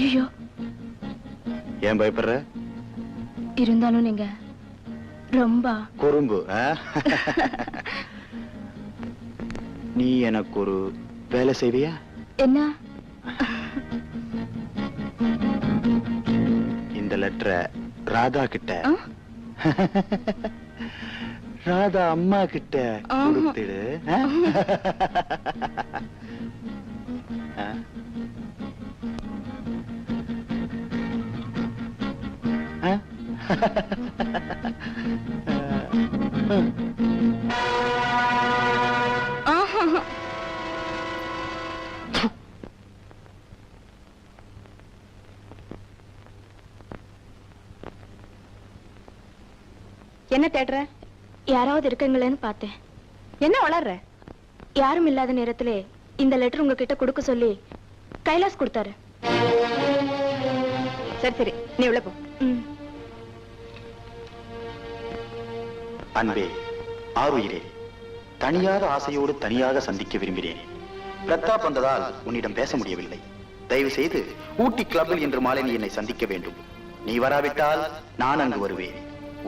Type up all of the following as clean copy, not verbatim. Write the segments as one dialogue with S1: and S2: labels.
S1: ஐயோ,
S2: ஏன் பயப்படுற?
S1: இருந்தாலும் நீங்க ரொம்ப
S2: குறும்பு. நீ எனக்கு ஒரு வேலை செய்வியா?
S1: என்ன?
S2: இந்த லெட்டரை ராதா கிட்ட, ராதா அம்மா கிட்ட கொடுத்துடு.
S3: என்ன தேடுற?
S1: யாராவது இருக்கீங்களேன்னு பார்த்தேன்.
S3: என்ன வளர்ற?
S1: யாரும் இல்லாத நேரத்திலே இந்த லெட்டர் உங்ககிட்ட கொடுக்க சொல்லி கைலாஸ் கொடுத்தாரு.
S3: சரி சரி, நீ உள்ள போ.
S2: அன்பே, ஆருயிரே, தனியாத ஆசையோடு தனியாக சந்திக்க விரும்பினேன். பிரதாப் வந்ததால் உன்னிடம் பேச முடியவில்லை. தயவு செய்து ஊட்டி கிளப்பில் இன்று மாலை நீ என்னை சந்திக்க வேண்டும். நீ வராவிட்டால் நான் அங்கு வருவேன்.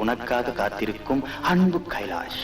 S2: உனக்காக காத்திருக்கும் அன்பு கைலாஷ்.